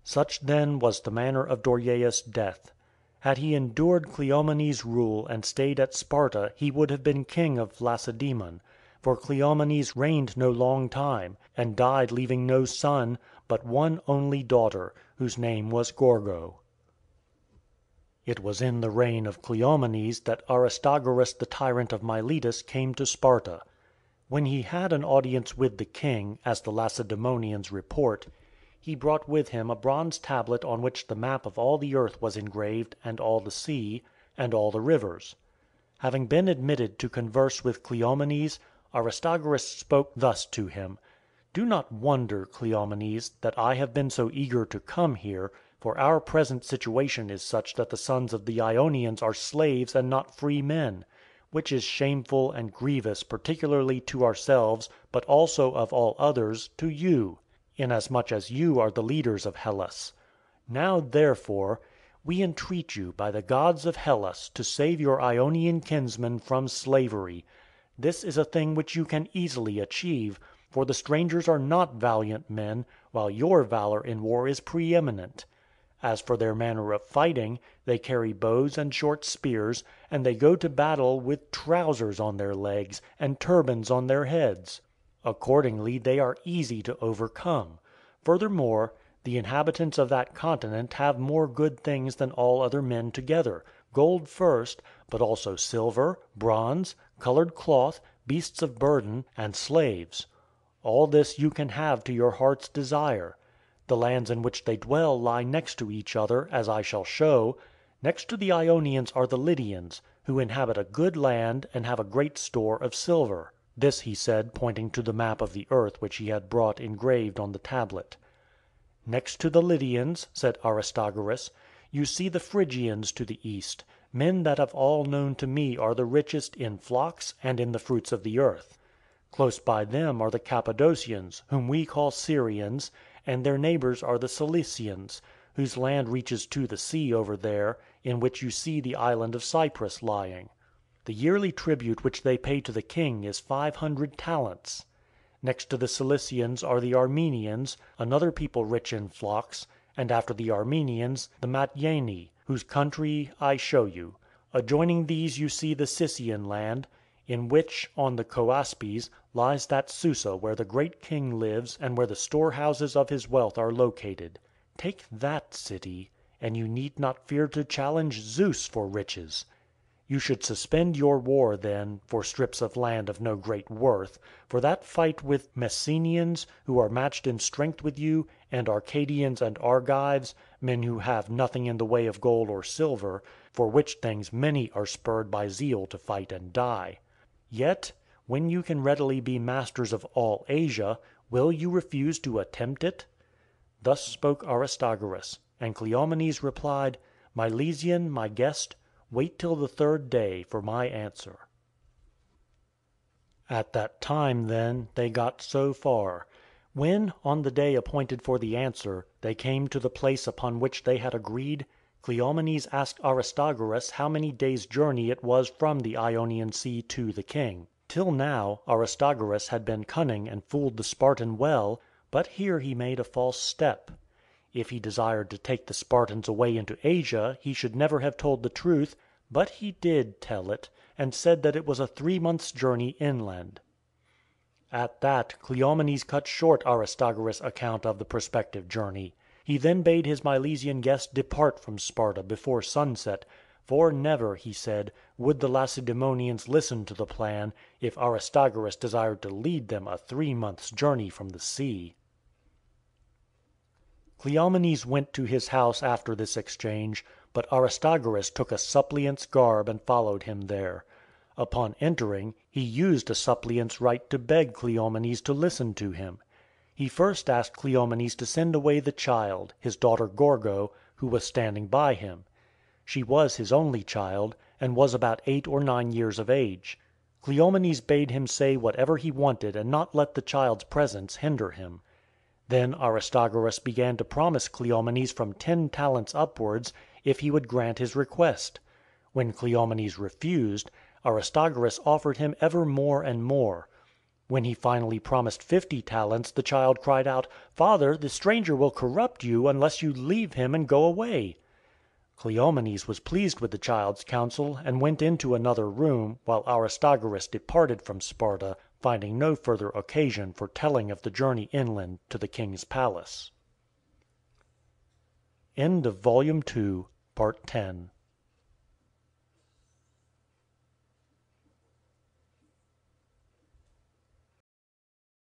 Such then was the manner of Dorieus' death. Had he endured Cleomenes' rule and stayed at Sparta he would have been king of Lacedaemon, for Cleomenes reigned no long time, and died leaving no son, but one only daughter, whose name was Gorgo. It was in the reign of Cleomenes that Aristogoras the tyrant of Miletus came to Sparta. When he had an audience with the king, as the Lacedaemonians report, he brought with him a bronze tablet on which the map of all the earth was engraved, and all the sea, and all the rivers. Having been admitted to converse with Cleomenes, Aristogoras spoke thus to him: "Do not wonder, Cleomenes, that I have been so eager to come here, for our present situation is such that the sons of the Ionians are slaves and not free men, which is shameful and grievous particularly to ourselves, but also of all others, to you, inasmuch as you are the leaders of Hellas. Now, therefore, we entreat you by the gods of Hellas to save your Ionian kinsmen from slavery. This is a thing which you can easily achieve, for the strangers are not valiant men, while your valor in war is preeminent. As for their manner of fighting, they carry bows and short spears, and they go to battle with trousers on their legs, and turbans on their heads. Accordingly they are easy to overcome. Furthermore, the inhabitants of that continent have more good things than all other men together, gold first, but also silver, bronze, colored cloth, beasts of burden, and slaves. All this you can have to your heart's desire. The lands in which they dwell lie next to each other, as I shall show. Next to the Ionians are the Lydians, who inhabit a good land and have a great store of silver." This he said pointing to the map of the earth which he had brought engraved on the tablet. "Next to the Lydians," said Aristogoras, "you see the Phrygians to the east, men that of all known to me are the richest in flocks and in the fruits of the earth. Close by them are the Cappadocians, whom we call Syrians, and their neighbours are the Cilicians, whose land reaches to the sea over there, in which you see the island of Cyprus lying. The yearly tribute which they pay to the king is 500 talents. Next to the Cilicians are the Armenians, another people rich in flocks, and after the Armenians the Mattiani, whose country I show you. Adjoining these you see the Scythian land, in which, on the Coaspes, lies that Susa where the great king lives and where the storehouses of his wealth are located. Take that city, and you need not fear to challenge Zeus for riches. You should suspend your war then, for strips of land of no great worth, for that fight with Messenians, who are matched in strength with you, and Arcadians and Argives, men who have nothing in the way of gold or silver, for which things many are spurred by zeal to fight and die. Yet, when you can readily be masters of all Asia, will you refuse to attempt it?" Thus spoke Aristogoras, and Cleomenes replied, "Milesian, my guest, wait till the third day for my answer." At that time, then, they got so far. When, on the day appointed for the answer, they came to the place upon which they had agreed, Cleomenes asked Aristogoras how many days' journey it was from the Ionian Sea to the king. Till now Aristogoras had been cunning and fooled the Spartan well, but here he made a false step. If he desired to take the Spartans away into Asia he should never have told the truth, but he did tell it, and said that it was a 3 months' journey inland. At that Cleomenes cut short Aristogoras' account of the prospective journey. He then bade his Milesian guest depart from Sparta before sunset, for never, he said, would the Lacedaemonians listen to the plan, if Aristogoras desired to lead them a 3 months' journey from the sea. Cleomenes went to his house after this exchange, but Aristogoras took a suppliant's garb and followed him there. Upon entering, he used a suppliant's right to beg Cleomenes to listen to him. He first asked Cleomenes to send away the child, his daughter Gorgo, who was standing by him. She was his only child, and was about 8 or 9 years of age. Cleomenes bade him say whatever he wanted and not let the child's presence hinder him. Then Aristogoras began to promise Cleomenes from 10 talents upwards, if he would grant his request. When Cleomenes refused, Aristogoras offered him ever more and more. When he finally promised 50 talents, the child cried out, "Father, the stranger will corrupt you unless you leave him and go away." Cleomenes was pleased with the child's counsel, and went into another room, while Aristogoras departed from Sparta, finding no further occasion for telling of the journey inland to the king's palace. End of Volume 2, Part 10.